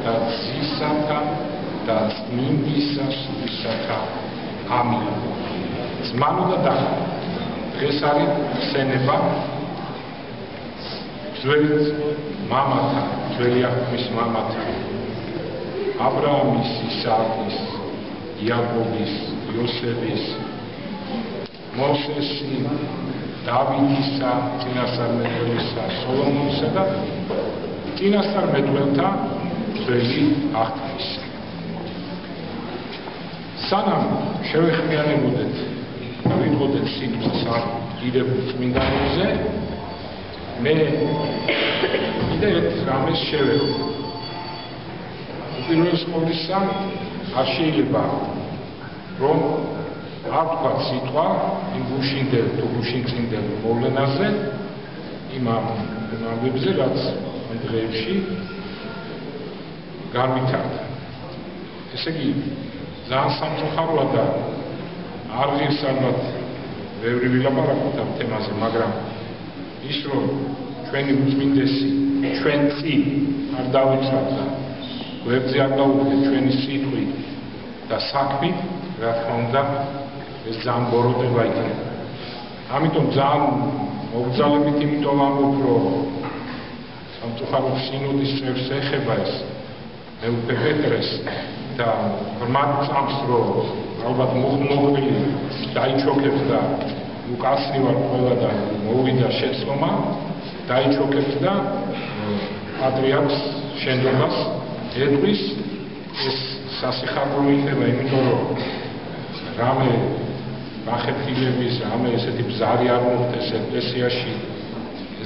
და ძისათა და წმინდისა სულისათა ამინ. ზმანო და დახა დღეს არის ხსენება ძველი მამათა, ძველი აღთქმის მამათა აბრაამის, ისააკის, იაკობის, იოსების, მოსესი, დავითისა, წინასწარმეტყველისა, სოლომონისა და წინასწარმეტყველთა ძველი აღთქმის. სანამ შევეხმიანებოდეთ და ვიტყოდეთ სიტყვას დიდებულ წმინდანებზე, მე კიდევ ერთ რამეს შევეხმ. უპირველეს ყოვლისა, არ შეიძლება რომ არ ვთქვათ სიტყვა იმ გუშინდელ თუ გუშინწინდელ მოვლენაზე, იმ ამბებზე, რაც ამ დღეებში განვითარდა. ესე იგი, ძალიან სამწუხაროა და არ ღირს ალბათ ბევრი ვილაპარაკოთ ამ თემაზე, მაგრამ ის რომ ჩვენი უწმინდესი ჩვენ წინ არ დავიცვათ და გვერდზე არ გავუდგეთ ჩვენი სიტყვით და საქმით, რა თქმა უნდა, ეს ძალიან ბოროტება იქნება. ამიტომ ძალიან მოგზაურობით იმიტომ ამბობ, რომ სამწუხაროდ სინოდის წევრს ეხება ეს მეუფე პეტრეს და ღრმად წამს, რომ ალბათ მოხმოყრილი დაიჩოქებს და უკაცრივად ყველა და მოვიდა შეცდომა, დაიჩოქებს და პატრიარქს შენდობას ეტყვის. ეს სასიხარულო იქნება, იმიტომ რომ რამე მახეფილების, რამე ესეთი ბზარი არ მოხდეს ეკლესიაში,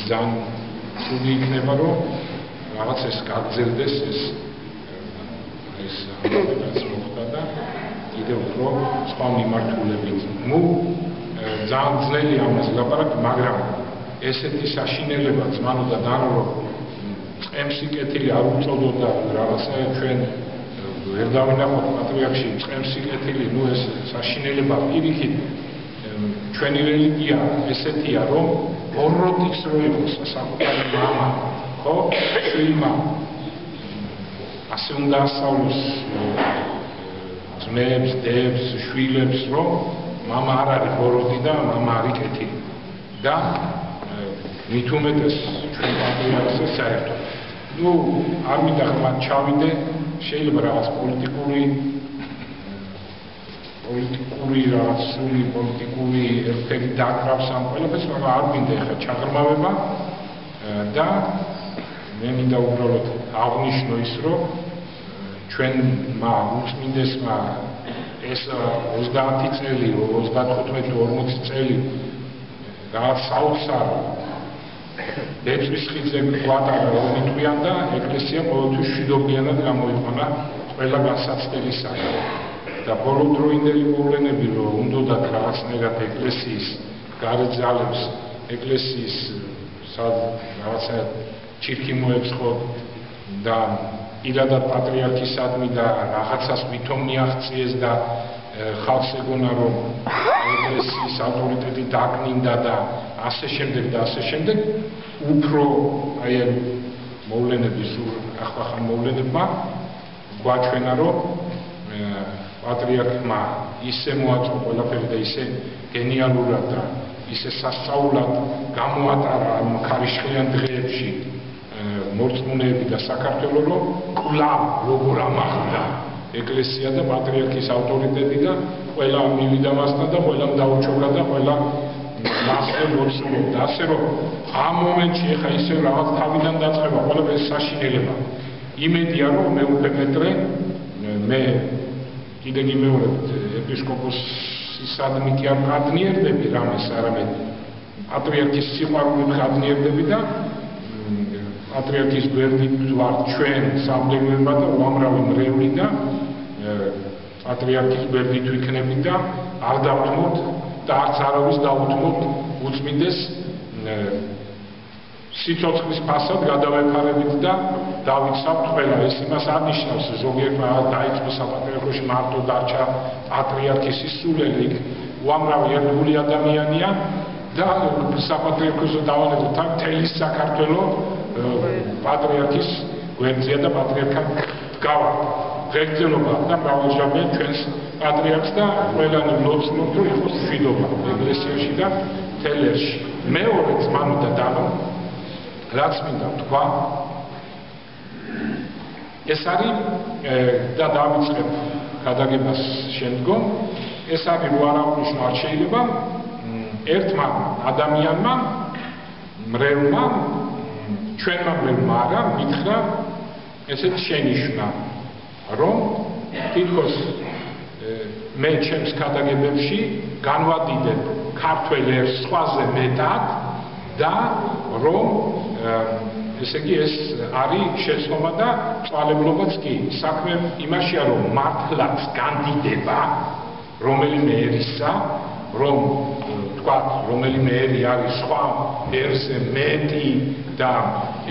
ძალიან ცუდი იქნება, რომ რაღაც ეს გაგრძელდეს ეს ამბავი მოხდა და კიდევ უფრო სხვა მიმართულებით. ძალიან ძნელია ამაზე ლაპარაკი, მაგრამ ესეთი საშინელება ზმანო და დანო, რომ წყემსი კეთილი არ უწოდოდა რაღაცა ჩვენ ვერ დავინახოთ პატრიარქში წყემსი კეთილი, ეს საშინელება პირიქით ჩვენი რელიგია ესეთია, რომ ბოროტის რო იყოს საკუთარი მამა, ხო, შვილმა ასე უნდა ასწავლოს ძმებს, დებს, შვილებს, რომ მამა არ არის ბოროტი და მამა არის კეთილი და მით უმეტეს ჩვენ პატრიარქზე საერთოდ. არ მინდა ხმად ჩავიდე, შეიძლება რაღაც პოლიტიკური რაღაც სული პოლიტიკური ერთები დაკრავს ამ ყველაფერს, მაგრამ არ მინდა ხა ჩაღრმავება და მე მინდა უბრალოდ აღნიშნო ის, რომ ჩვენმა უწმინდესმა ეს 30 წელი, 35-40 წელი რაღაც საოცარ ბეწვის ხიდზე გვატარა ომიტყვიან და ეკლესია ყოველთვის მშვიდობიანად გამოიყვანა ყველა განსაცდელისაგან. და ბოლოდროინდელი მოვლენები, რომ უნდათ რაღაცნაირად ეკლესიის გარეთ ეკლესიის რაღაცა ჩირქი მოეწყოთ და პირადად პატრიარქისადმი და რაღაცას ვითომ მიაღწიეს და ხალხს ეგონა, რომ ეკლესიის ავტორიტეტი დაკნინდა და ასე შემდეგ და ასე შემდეგ, უფრო აი ამ მოვლენების ახალ მოვლენებმა გვაჩვენა, რომ პატრიარქმა ისე მოაწყო ყველაფერი და ისე გენიალურად და ისე სასწაულად გამოატარა ამ ქარიშხლიან დღეებში მორწმუნეები და საქართველო, რომ კვლავ როგორ ამახდა ეკლესია და პატრიარქის ავტორიტეტი და ყველა მივიდა მასთან და ყველამ დაუჩოქა და ყველა მასზე მოცულობდა. ასე რომ ამ მომენტში ეხა ისე რაღაც თავიდან დაწყება ყველაფერი საშინელება. იმედია, რომ მეუფე პეტრე მე კიდე გიმეორებთ ეპისკოპოსისადმი კი არ მადნიერდები რამეს, არამედ პატრიარქის სიყვარულით ხადნიერდები და პატრიარქის გვერდით ვარ ჩვენ სამდელოება და უამრავი მრევლი და პატრიარქის გვერდით ვიქნებით და არ დავთმოთ და არც არავის დავუთმოთ უწმინდეს სიცოცხლის ფასად გადავეფარებით და დავიცავთ ყველა. ეს იმას არნიშნავს, ზოგიერთმა დაიწყო საპატრიარქოში მარტო დარჩა პატრიარქის სულელი, უამრავი ერთგული ადამიანია და საპატრიარქოსო დავალებთ თან მთელი საქართველო პატრიარქის გვერდზეა და პატრიარქად დგავა ღერძელობა და მრავალჯამია ჩვენს პატრიარქს და ყველანი მოცნობს რომ იყოს მშვიდობა ეკლესიაში და თელერში. მეორე ძმანო და დანო რაც მინდა თქვა ეს არის და დავიწყებ გადაგებას შემდგომ ეს არის რო არ აღნიშნო არ შეიძლება ერთმა ადამიანმა მრევლმა ჩვენმა მრევლმა არა მითხრა ესეთ შენიშვნა რომ თითქოს მე ჩემს გადაგებებში განვადიდებ ქართველ ერს სხვაზე მეტად და რომ ესე იგი ეს არის შეცდომა და წვალებლობაც კი საქმე იმაშია რომ მართლაც განდიდება რომელიმე ერისა რომ თქვა რომელიმე ერი არის სხვა ერზე მეტი და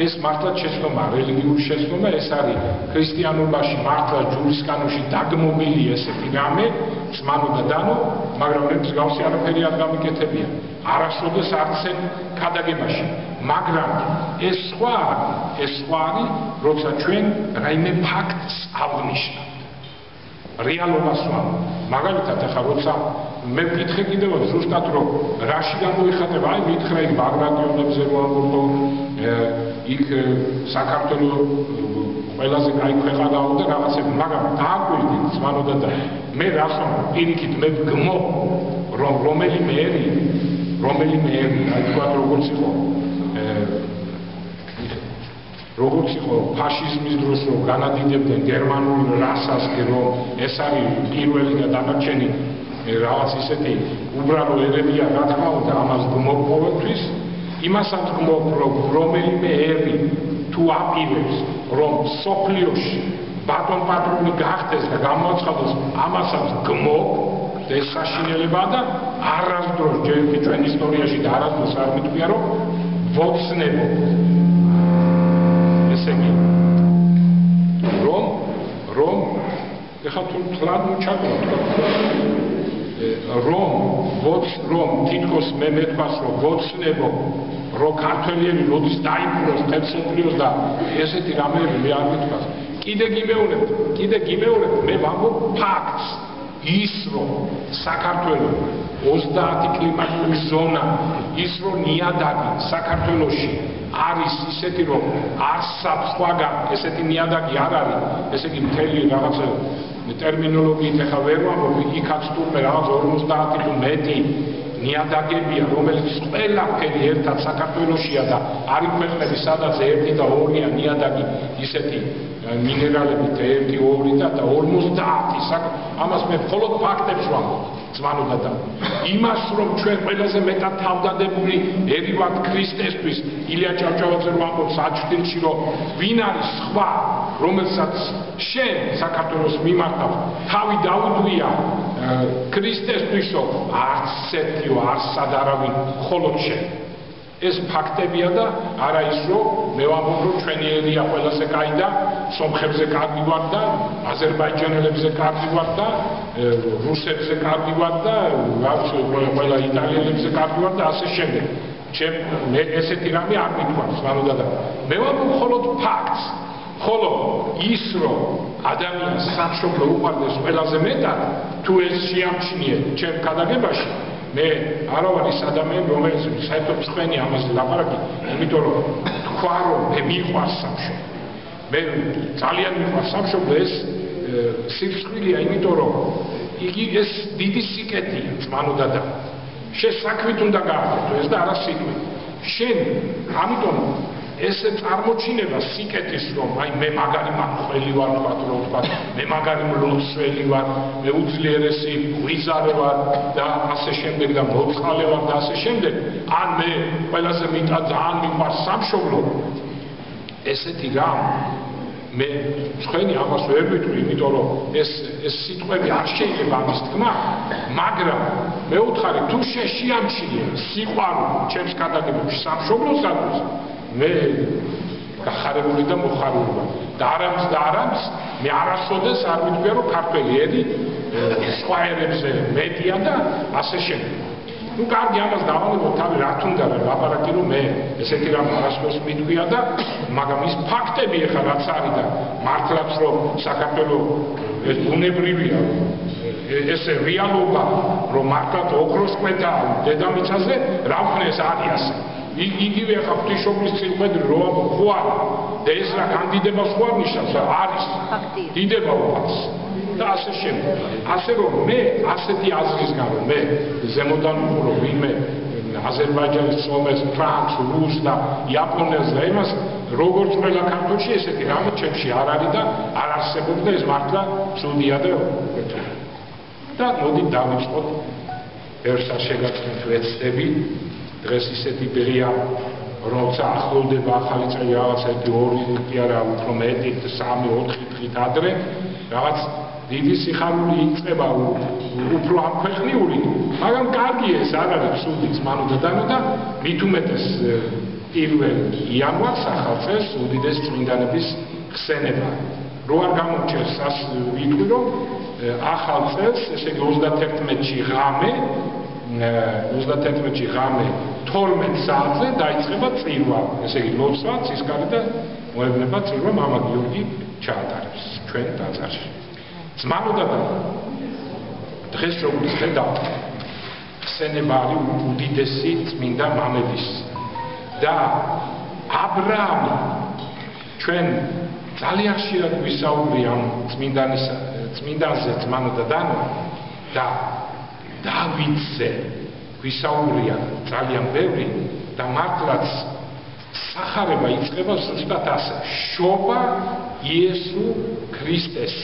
ეს მართლაც შეცდომა რელიგიური შეცდომა ეს არის ქრისტიანობაში მართლა ჯურის კანონში დაგმობილი ესეთი რამე ძმანო და დანო მაგრამ მე მსგავსი არაფერი არ გამიკეთებია არასოდეს არც ერთ ქადაგებაში მაგრამ ეს სხვა არის როცა ჩვენ რაიმე ფაქტს ავნიშნავთ რეალობას ვამ მაგალითად ახლა როცა მე ვკითხე კიდევ ზუსტად რომ რაში გამოიხატება აი მითხრა იქ ბაგრატიონებზე რო ამბობ იქ საქართველოს ყველაზე კაი ქვეყანაა და რაღაცები მაგრამ დააკვირდით ძმანო და მე რას ვამბობ პირიქით მე გმო რომ რომელიმე ერი აი თქვა როგორც იყო ფაშიზმის დროს რომ განადიდებდნენ გერმანულ რასას რომ ეს არის პირველი და დანარჩენი რაღაც ისეთი უბრალო ერებია რა თქმა უნდა ამას გმობ ყოველთვის იმასაც გმობ რომ რომელიმე ერი თუ აპირებს რომ სოფლიოში ბატონპატრონი გახდეს და გამოაცხადოს ამასაც გმობ ეს საშინელებაა და არასდროს ჯერ ჩვენ ისტორიაში და არასდროს არ მითქვია რომ ვოცნებობ ესე იგი რომ ეხლა თუ თლად ჩაგვროთ რომ თითქოს მე მეთქვას რომ ვოცნებო რომ ქართველები როდის დაიპყროს თეთრსოფლიოს და ესეთი რამეები მე არ მითქვას კიდე გიმეორებ მე ვამბობ ფაქტს ის რომ საქართველოს 30 კლიმატური ზონა ის რომ ნიადაგი საქართველოში არის ისეთი რომ არსად სხვაგან ესეთი ნიადაგი არ არის ესე იგი მთელი რაღაც ტერმინოლოგიით ახლა ვერ ვამბობ იქაც თურმე რაღაც 50 თუ მეტი ნიადაგებია რომელიც ყველაფერი ერთად საქართველოშია და არის ქვეყნები სადაც 1 და 2-ია ნიადაგი ისეთი მინერალებით 1, 2 და 50 ამას მე მხოლოდ ფაქტებს ვამბობ ძმანო და იმას რომ ჩვენ ყველაზე მეტად თავდადებული ერი ვართ ქრისტესთვის ილია ჭავჭავაძე რომ ამბობს აჩვენში რომ ვინ არის სხვა რომელსაც შენ საქართველოს მიმართავს თავი დაუდვია ქრისტესთვისო არც ერთიო არსად არავინ მხოლოდ შენ ეს ფაქტებია და არა ის რომ მე ვამბობ რომ ჩვენი ერია ყველაზე კაი და სომხებზე კარგი ვარ და აზერბაიჯანელებზე კარგი ვარ და რუსებზე კარგი ვარ და ყველა იტალიელებზე კარგი ვარ და ასე შემდეგ მე ესეთი რამე არ მითქვამს მანოდა და მე ვამბობ მხოლოდ ფაქტს ხოლო ის რომ ადამიანს სამშობლო უყვარდეს ყველაზე მეტად თუ ეს შეამჩნიე ჩემ გადაგებაში მე არ ვარ ის ადამიანი რომელიც საერთოდ თქვენი ამაზე ლაპარაკი იმიტომ რომ თქვა რომ მე მიყვარს სამშობლო მე ძალიან მიყვარს სამშობლო ეს სიფსხლია იმიტომ რომ იგი ეს დიდი სიკეთეა ძმანო და შენ საქმით უნდა გააკეთო ეს და არა სიტყვით შენ ამიტომ ეს წარმოჩინება სიკეთის რომ აი მე მაგარი მამხველი ვარ თქვა მე მაგარი მლოცველი ვარ მე უძლიერესი ვიზარე ვარ და ასე შემდეგ და მოწყალე ვარ და ასე შემდეგ ან მე ყველაზე მეტად ძალიან მიყვარს სამშობლო ესეთი რამ მე თქვენი ამას ვერ ვიტყვი იმიტომ რომ ეს სიტყვები არ შეიძლება ამის თქმა მაგრამ მე ვუთხარი თუ შეამჩნიე სიყვარული ჩემს გადაგებებში სამშობლოსათვის მე გახარებული და მოხარული ვარ და არამს მე არასოდეს არ ვიტყვია რომ ქართველი ერი სხვა ერებზე მეტია და ასე შემდეგ ნუ კარგი ამას დავალებო თავი რა თუნდა რა ლაპარაკი რომ მე ესეთი რამ არასდროს მითქვია და მაგრამ ის ფაქტები ეხლა რაც არის და მართლაც რომ საქართველოს ეს ბუნებრივია ესე რეალობა რომ მართლაც ოქროს კვეთა დედამიწაზე რა ვქნეს არის ასე იგივე ახლა ღვთისმშობლის წილყვედრი რომ ხო არა და ეს რა კანდიდებას ხო არ ნიშნავს არის დიდება უფალს და ასე შემდეგ ასე რომ მე ასეთი აზრისგან რომ მე ზემოდან ვუყურო ვინმე აზერბაიჯანის წომეს ფრანს რუსს და იაპონელს და იმას როგორც ყველა ქართველში ესეთი რამე ჩემში არ არის და არ არსებობდა ეს მართლა ცუდია და მოდით დავიწყოთ ერთს არ შეგაჩნდეთ ვეცდები დღეს ისეთი დღეა როცა ახლოვდება ახალი წელი რაღაც 1-2 კი არა უფრო მეტი 3-4 დღით ადრე რაღაც დიდი სიხარული იწყება უფრო ამქვეყნიური მაგრამ კარგი ეს არ არის ცუდი ძმანოდანო და მით უმეტეს 1 იანვარს ახალ წელს უდიდეს წმინდანების ხსენება რო არ გამოჩნდეს ას ვიტყვი რომ ახალ წელს ესე იგი 31-ში ღამე 31-ში ღამე 12 საათზე დაიწყება წირვა ესე იგი ლოცვა ცისკარი და მოებნება წირვა მამა გიორგი ჩაატარებს ჩვენ ტაძარში ძმანოდადა დღეს როგორც ხედავთ ხსენება არის უდიდესი წმინდა მამების და აბრაამი ჩვენ ძალიან ხშირად ვისაუბრია ამ წმინდანზე ძმანოდადანო და დავითზე ვისაუბრია ძალიან ბევრი და მართლაც სახარება იწყება ზუსტად ასე შობა იესო ქრისტეს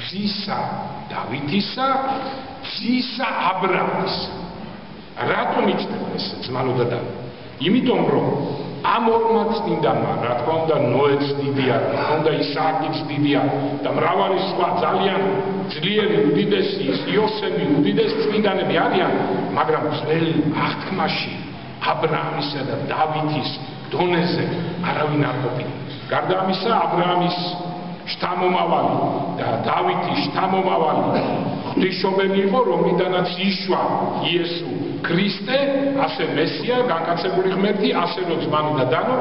ძისა დავითისა ძისა აბრაამის რატომ იწყება ეს ძმანოდადანო იმიტომ რომ ამ ორმა წმინდანმა რა თქმა უნდა ნოეც დიდია რა თქმა უნდა ისააკიც დიდია და მრავალი სხვა ძალიან ძლიერი უდიდესი იოსები უდიდესი წმინდანები არიან მაგრამ ძველ აღთქმაში აბრაამისა და დავითის დონეზე არავინ არ ყოფილა გარდა ამისა აბრაამის შთამომავალი და დავითის შთამომავალი ღვთისმშობელი იყო რომლიდანაც იშვა იესო ქრისტე ასე მესია განკაცებული ღმერთი ასე რომ ძმანოდადანო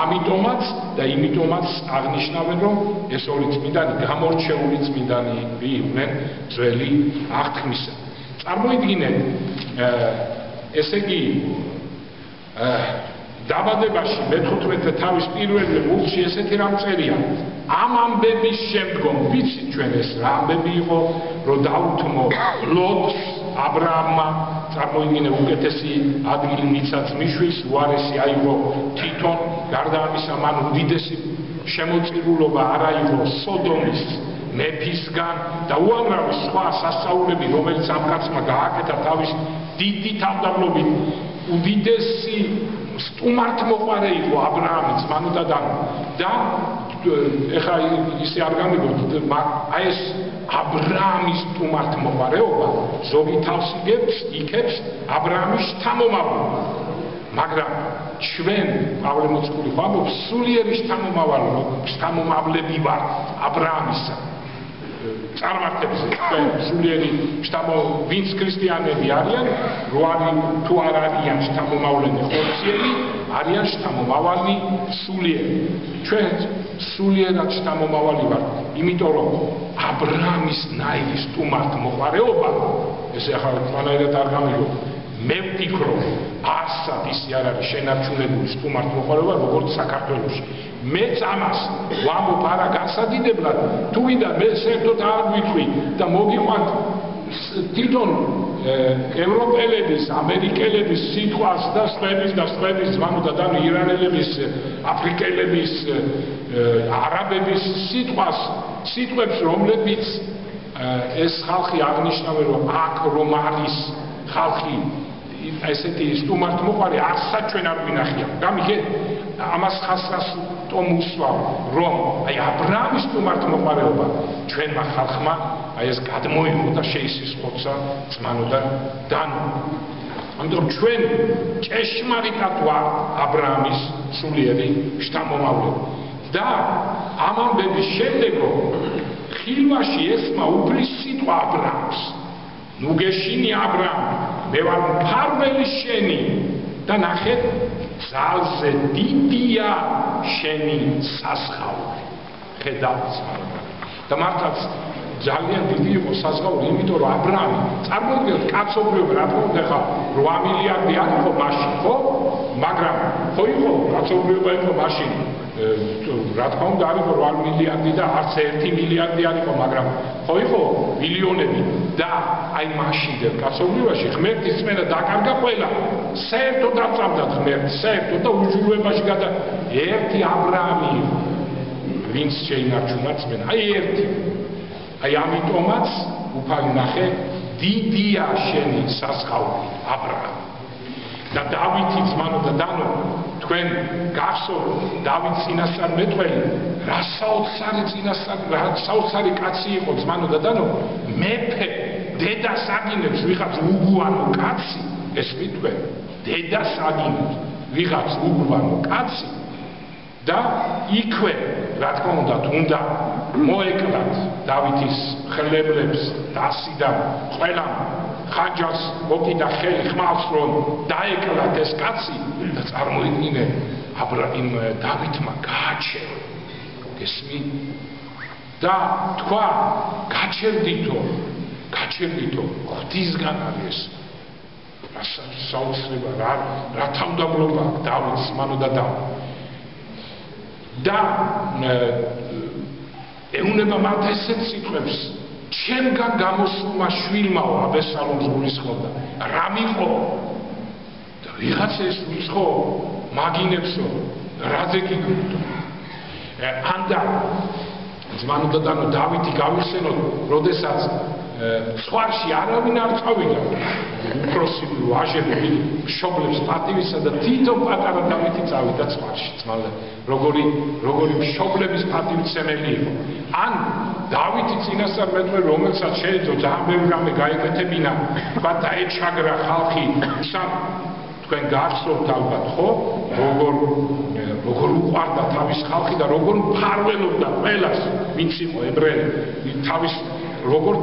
ამიტომაც და იმიტომაც აღნიშნავენ რომ ეს ორი წმინდანი გამორჩეული წმინდანები იყვნენ ძველი აღთქმისა წარმოიდგინეთ ესე იგი დაბადებაში მე-15 თავის პირველ მუხლში ესეთი რამ წერია ამ ამბების შემდგომ ვიცით ჩვენ ეს რა ამბები იყო რომ დაუთმო ლოტს აბრაამმა წარმოიდგინე უკეთესი ადგილი მიცა ძმისშვილს უარესი აიღო თვითონ გარდა ამისა მან უდიდესი შემოწირულობა არ აიღო სოდომის მეფისგან და უამრავი სხვა სასწაულები რომელიც ამ კაცმა გააკეთა თავის დიდი თავდაბლობით უდიდესი სტუმართმოყვარე იყო აბრაამი ძმანოდადანო და ეხლა ისე არ გამიგოთ აი ეს აბრაამის სტუმართმოყვარეობა ზოგი თავს იგებს აბრაამის შთამომავლობა მაგრამ ჩვენ პავლე მოციქული ხო ამბობს სულიერი შთამომავლები ვართ აბრაამისა წარმართებზე ჩვენ სულიერი ვინც ქრისტიანები არიან თუ არ არიან შთამომავლები ხორციელი არიან შთამომავალი სულიერი ჩვენ სულიერად შთამომავალი ვართ იმიტომ რომ აბრაამის ნაირი სტუმართმოყვარეობა ეს ახლა ყველანაირად არ გამიგოთ მე ვფიქრობ არსად ისე არ არის შენარჩუნებული სტუმართმოყვარეობა როგორც საქართველოში მეც ამას ვამბობ არა განსადიდებლად თუ ვიდა მე საერთოდ არ ვიტყვი და მოგიყვანთ თვითონ ევროპელების ამერიკელების სიტყვას და სხვების ძმანოდადანო ირანელების აფრიკელების არაბების სიტყვებს რომლებიც ეს ხალხი აღნიშნავენ რომ აქ რომ არის ხალხი ესეთი სტუმართმოყვარე არსად ჩვენ არ ვინახია გამიგეთ ამას ხასრას ტომ უსვავ რომ აი აბრაამის სტუმართმოყვარეობა ჩვენმა ხალხმა აი ეს გადმოიღო და შეისისხოცა ძმანოდადანო ამიტომ ჩვენ ჭეშმარიტად ვართ აბრაამის სულიერი შთამომავლები და ამ ამბების შემდეგო ხილვაში ესმა უფლის სიტყვა აბრაამს ნუ გეშინი აბრაამი მე ვარ მფარველი შენი და ნახე ძალზე დიდია შენი სასხაური ხედავს და მართლაც ძალიან დიდი იყო საზღაური, იმიტომ რომ ა ブラ ამი წარმოიდგინეთ კაცობრიობა რა თქმა უნდა ხა 8 მილიარდი არ იყო მაშინ, ხო? მაგრამ ხო იყო კაცობრიობა იყო მაშინ რა თქმა უნდა არ იყო 8 მილიარდი და არც 1 მილიარდი არ იყო, მაგრამ ხო იყო მილიონები და აი მაშინდელ კაცობრიობაში ღმერთის წმენა დაკარგა ყველა. საერთოდ აწამდა ღმერთს, საერთოდ და უჯრედობაში გადა ერთი ა ブラ ამი იყო, ვინც შეინარჩუნა წმენა. აი ერთი აი ამიტომაც უფალი ნახე დიდია შენი სასხაური ა ブラ და დავითი ძმანო და დანო თქვენ გახსოვთ დავით წინასწარმეტყველი რა საოცარი კაცი იყო ძმანო და დანო მეფე დედას აგინებს ვიღაც უგვანო კაცი ეს მითქვენ დედას აგინებს ვიღაც უგვანო კაცი და იქვე რა თქმა უნდა მოეკლათ დავითის ხლებლებს დასიდან ყველა ხანჯალს მოკიდა ხელი ხმავს რომ დაეკლათ ეს კაცი და წარმოიდგინე აბრაამ დავითმა გააჩერა გესმი და თქვა გაჩერდითო ღვთისგან არის ეს საოცრება რა თავდაბლობა დავითს მანო და ეუნება მათ ესეთ სიტყვებს ჩემგან გამოსულმა შვილმაო აბესალომს გულისხმობდა რა მიყო და ვიღაცა ეს უცხო მაგინებსო რაზე გიგდო ანდა ძმანო და დანო დავითი გავიხსენოთ როდესაც სხვარში არავინ არ წავიდა უფროსი ვაჟები მშობლებს პატივისა და თითო პატარა დავითი წავიდა სხვარში ძმალა როგორი მშობლების პატივცემელი იყო ან დავითი წინასწარმეტყველი რომელსაც შეეძლო ძალიან ბევრი რამე გაეკეთებინა თქვა დაეჩაგრა ხალხი თქვენ გახსოვთ ალბათ ხო როგორ უყვარდა თავის ხალხი და როგორ მფარველობდა ყველას ვინც იყო ებრაელი თავის როგორ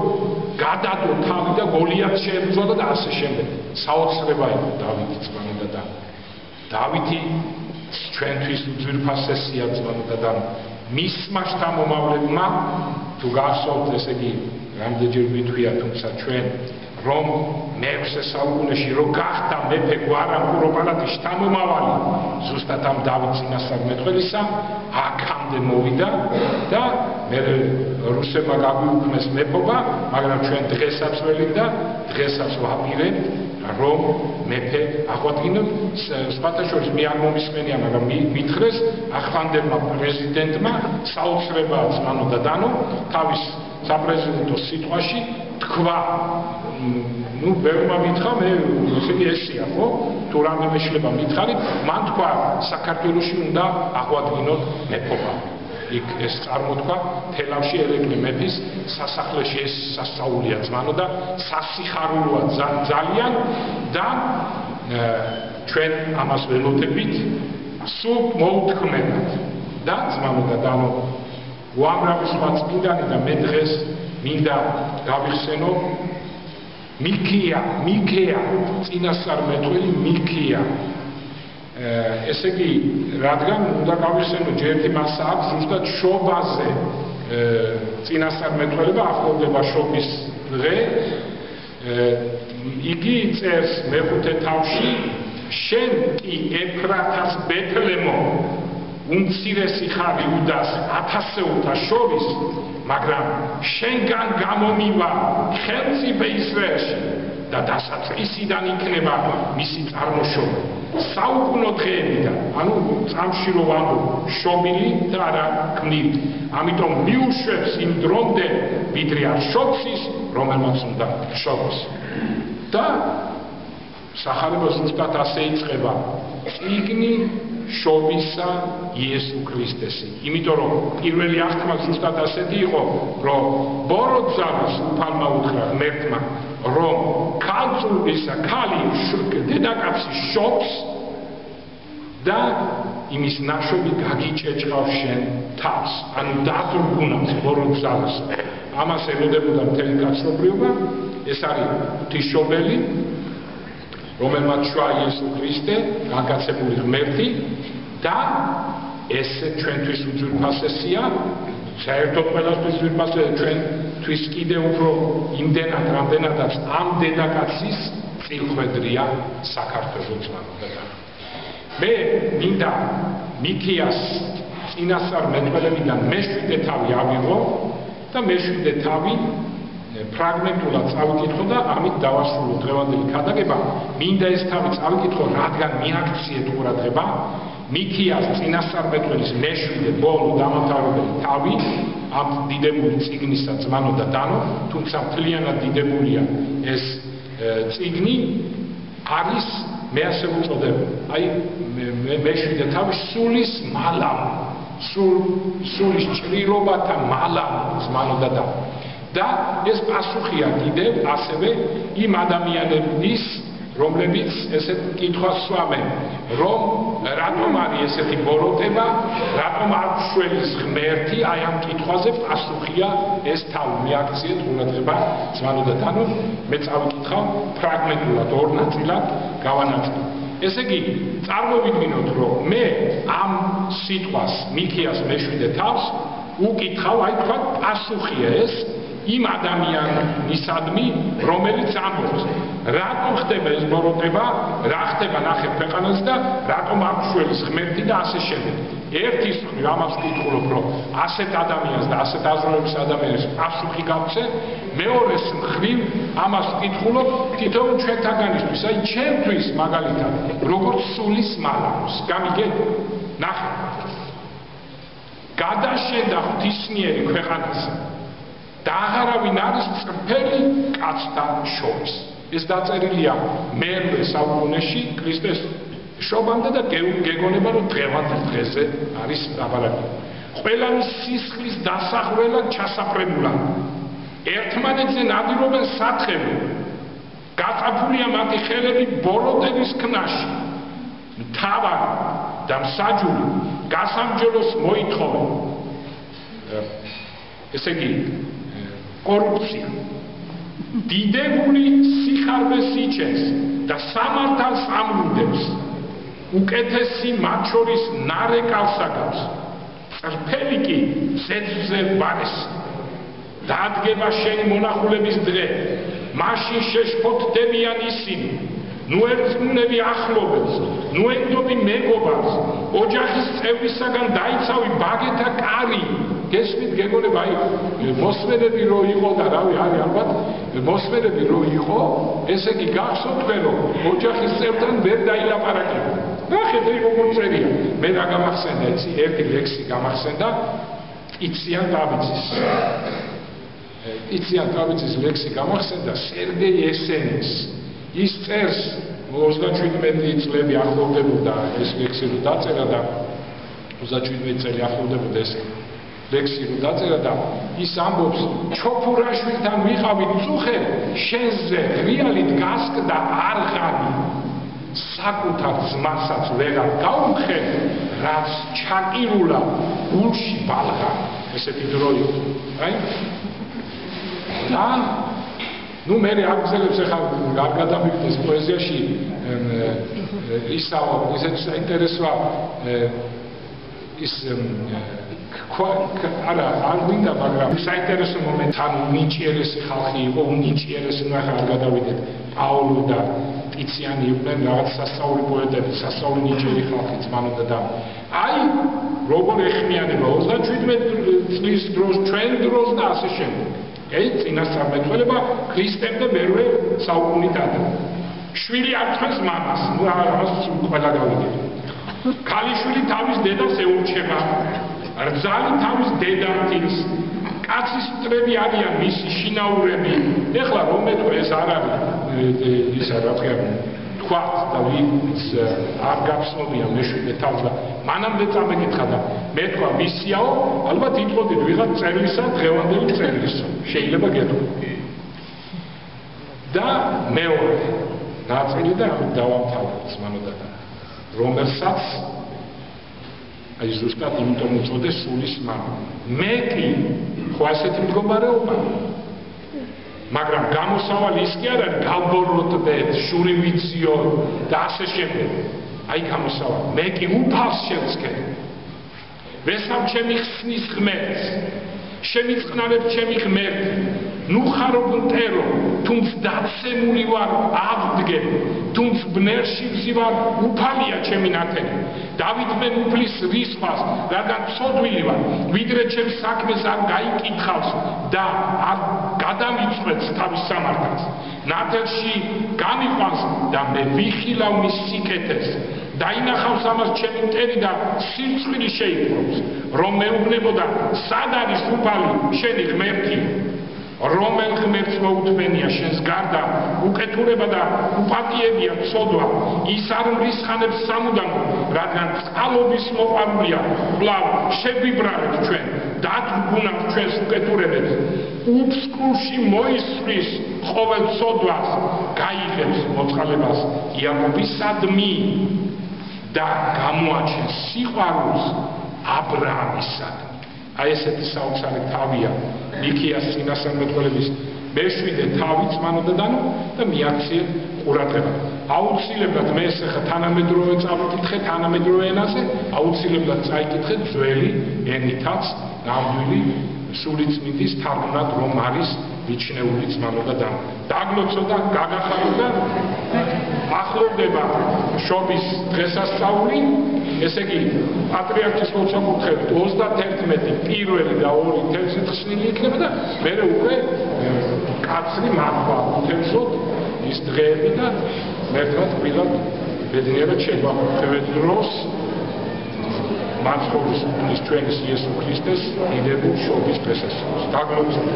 გადადო თავი და გოლიათს შეებრძოდა და ასე შემდეგ. საოცრება იყო დავითი ძმანო და დავითი ჩვენთვის უძვირფასესია ძმანო და მისმა შთამომავლებმა თუ გახსოვთ ესე იგი რამდენჯერ ვითქვია თუმცა ჩვენ რომ მე-6 საუკუნეში რო გახდა მეფე გვარამყუროპალატი შთამომავალი ზუსტად ამ დავით წინასწარმეტყველისა აქამდე მოვიდა და მე რუსებმა გაგვიუქმეს მეფობა მაგრამ ჩვენ დღესაც ველით და დღესაც ვაპირებთ რომ მეფე აღვადგინოთ სხვათა შორის მე არ მომისმენია მაგრამ მითხრეს ახლანდელმა პრეზიდენტმა საოცრებაა ძმანო და დანო თავის საპრეზიდენტო სიტყვაში თქვა ბევრმა მითხრა მე ესე იგი ესია ხო თუ რამდენიმე შეიძლება მითხარით მან თქვა საქართველოში უნდა აღვადგინოთ მეფობა იქ ეს წარმოთქვა თელავში ელეკლე მეფის სასახლეში ეს სასწაულია ძმანო და სასიხარულოა ძალიან და ჩვენ ამას ველოდებით სულ მოუთქმენთ და ძმანო და დანო უამრავი სხვა წმინდანი და მე დღეს მინდა გავიხსენო მიქეა წინასწარმეტყველი მიქეა ესე იგი რადგან უნდა გავიხსენო ჯერთი მასა აქვს ზუსტად შობაზე წინასწარმეტყველება ახლოვდება შობის დღე იგი წერს მეხუთე თავში შენ კი ეფრათას ბეთლემო უმცირესი ხარ იუდას 1000-თა შორის მაგრამ შენგან გამომივა ხელმწიფე ისრაელში და დასაწყისიდან იქნება მისი წარმოშობა საუკუნო დღეებიდან ანუ წამში რო ვამბობ შობილი და არა ქმნილი ამიტომ მიუშვებს იმ დრომდე ვიდრე არ შობსის რომელმაც უნდა შობს და სახარება ზუსტად ასე იწყება წიგნი შობისა იესო ქრისტესი. იმიტომ რომ პირველი აღთქმა ზუსტად ასეთი იყო, რომ ბოროტზარას უფალმა უთხრა ღმერთმა, რომ ქალწულისა ქალი დედაკაცი შობს და იმის ნაშობი გაგიჭეჭყავს შენ თავს. ანუ დაძრგუნავს ბოროტზარას. ამას ელოდებოდა მთელი კაცობრიობა. ეს არის ღვთისმშობელი რომელმაც შვა იესო ქრისტე, გაგაცებული ღმერთი და ესე ჩვენთვის უძვირფასესია, საერთოდ ყველასთვის უძვირფასია, ჩვენთვის კიდევ უფრო იმდენად, რამდენადაც ამ დედაკაცის წილხვედრია საქართველოს მამათა. მე მინდა მიქიას წინასწარ მეტყველებიდან მე-7 თავი ავიღო და მე-7 თავი ფრაგმენტულად წავიკითხო და ამით დავასრულო დღევანდელი ქადაგება. მინდა ეს თავი წავიკითხო, რადგან მიაქციეთ ყურადღება მიქიას წინასწარ მეტყველის მე-7 ბოლო დამამთავრებელი თავი ამ დიდებული წიგნისა ძმანო და დანო, თუმცა მთლიანად დიდებულია ეს წიგნი არის მე ასე ვუწოდებ, აი მე-7 თავი სულის მალამ, სულის ჭრილობათა მალამ ძმანო და დანო. და ეს პასუხია კიდევ ასევე იმ ადამიანების, რომლებიც ესეთ კითხვას სვამენ, რომ რატომ არის ესეთი ბოროტება, რატომ არ შველის ღმერთი, აი ამ კითხვაზე პასუხია ეს თავი. მიაქციეთ ყურადღება ძმანო და დანო, მე წავიკითხავ ფრაგმენტულად ორ ნაწილად გავანაწილებ. ესე იგი, წარმოვიდგინოთ, რომ მე ამ სიტყვას მიქიას მე-7 თავს უკითხავ, აი თქვა პასუხია ეს იმ ადამიანისადმი, რომელიც ამბობს, რატომ ხდება ეს ბოროტება, რა ხდება ნახეთ ქვეყანაზე და რატომ არ შველის ღმერთი და ასე შემდეგ. ერთის მხრივ ამას ვკითხულობ, რომ ასეთ ადამიანს და ასეთ აზროვნების ადამიანს პასუხი გავცე, მეორეს მხრივ ამას ვკითხულობ თითოეულ ჩვენთაგანისთვის, აი ჩემთვის მაგალითად, როგორც სულის მალავს, გამიგეთ? ნახეთ. გადაშენდა ღვთისმიერი ქვეყანაზე და აღარავინ არის წრფელი კაცთა შორის. ეს დაწერილია მე-8 საუკუნეში ქრისტეს შობამდე და გეგონება, რომ დღევანდელ დღეზე არის ლაბარაკი. ყველანი სისხლის დასახველად ჩასაფრებულად. ერთმანეთზე ნადირობენ სათხევი. გაწაფულია მათი ხელები ბოროტების ქნაში. მთავარი და მსაჯული გასამჯეროს მოითხოვენ. ესე იგი, კორუფცია. დიდებული სიხარბეს იჩენს და სამართალს ამრუდებს. უკეთესი მათ შორის ნარეკავს აგავს. წრფელი კი ზედზე ვარეს. დადგება შენი მონახულების დღე. მაშინ შეშფოთდებიან ისინი. ნუ ერთმუნები ახლობებს, ნუ ენდობი მეგობარს, ოჯახის წევრისაგან დაიცავი ბაგეთა კარი. გესმით გეგონება, აი მოსმენები რო იყო და რავი არის ალბათ მოსმენები რო იყო, ესე იგი გახსოვთ თქვენ რომ ოჯახის წევრთან ვერ დაილაპარაკებო. ნახეთ როგორ წერია. მე რა გამახსენდა, იცი, ერთი ლექსი გამახსენდა იციან ტაბიძის ლექსი გამახსენდა სერგეი ესენის. ის წერს 37 წლები ახლოვდებოდა ეს ლექსი რო დაწერა და 37 წელი ახლოვდებოდა ეს ლექსი რო დაწერა და ის ამბობს ჩოფურაშვილთან ვიყავით წუხე შენზე რეალით გასკდა არღანი საკუთარ ძმასაც ვეღარ გაუმხენ რაც ჩაკირულა გულში ბალღა ესეთი დრო იყო აი და ნუ მე აგზელებს ახლა არ გადამიგდეს პოეზიაში ისეთ საინტერესოა ის არ მინდა, მაგრამ საინტერესო მომენტი ან უნიჭიერესი ხალხი იყო, უნიჭიერესი ნახა არ გადავიდეთ. პაოლო და ტიციანი იყვნენ რაღაც სასწაული პოეტები, სასწაული ნიჭიერი ხალხი ძმანო და და. აი, როგორ ეხმიანება 37 წლის დროს, ჩვენ დროს და ასე შემდეგ. ეს წინასწარ მეტყველება ქრისტემდე მერვე საუკუნით ადრე. შვილი არ თხას მამას, ნუ ამას ყველა გავიგეთ. ქალიშვილი თავის დედას ეურჩება. რძალი თავის დედამთილს, კაცის მტრები არიან მისი შინაურები. ეხლა რომ მეთქვა ეს არ არის ისა რა თქმა თქვა და ვინც არ გახსოვია მე-7 თავს და მანამდე წამეკითხა და მეთქვა მისიაო, ალბათ იტყოდით ვიღაც წერლისა, დღევანდელი წერლისა. შეიძლება გეტყვი. და მეორე ნაწილი და დავამთავროთ მანო და რომელსაც აი ზუსტად იმიტომ უწოდეს სულის მამა. მე კი ხო ასეთი მდგომარეობა მაგრამ გამოსავალი ის კი არ არის გავბოროტდეთ, შური ვიციო და ასე შემდეგ. აი გამოსავალი. მე კი უფალს შევსკენ. ვესავ ჩემი ხსნის ღმერთს. შემიწყნარებ ჩემი ღმერთი. ნუ ხარო მტერო, თუნც დაცემული ვარ აღდგენ, თუნც ბნერში ვზივარ, უფალია ჩემი ნათელი. დავითმენ უფლის რისხვას, რადგან ცოდვილი ვარ, ვიდრე ჩემს საქმეს არ გაიკითხავს და არ გადამიწყვეტს თავის სამართალს. ნათელში გამიყვანს და მე ვიხილავ მის სიკეთეს. დაინახავს ამას ჩემი მტერი და სირცხვილი შეიპყრობს, რომ მეუბნებოდა, სად არის უფალი, შენი ღმერთი? რომელ ღმერთს მოუთმენია შენს გარდა უკეთურება და უპატიებია ცოდვა, ის არ მრისხანებს სამუდამოდ, რადგან წყალობის მოყვარულია, კვლავ შეგვიბრალებს ჩვენ, დადგუნავს ჩვენს უკეთურებებს, უფსკრუში მოისვრის ყოველ ცოდვას, გაიღებს მოწყალებას იაკობისადმი და გამოაჩენს სიყვარულს აბრაამისადმი. აი ესეთი საოცარი თავია მიქიას წინასწარმეტყველების მეშვიდე თავიც მანოდანო და მიაქციე ყურადღება. აუცილებლად მე ეს ხა თანამედროვე წავიკითხე თანამედროვე ენაზე, აუცილებლად წაიკითხეთ ძველი ენითაც ნამდვილი სულიწმინდის თარგმნად რომ არის მიჩნეული ძმანოდანო. დაგლოცო და გაგახარო და ახლოვდება შობის დღესასწაული. ესე იგი, პატრიარქის ლოცვა-კურთხევით 31 პირველი და 2 თევზით ხსნილი იქნება და მერე უკვე კაცრი მართვა უთევზოთ ის დღეები და მერთვად კბილად ბედნიერად შეგვახვევთ დროს მაცხოვრის ჩვენის იესო ქრისტეს დიდებულ შობის დღესასწაულს. დაგლოცოთ.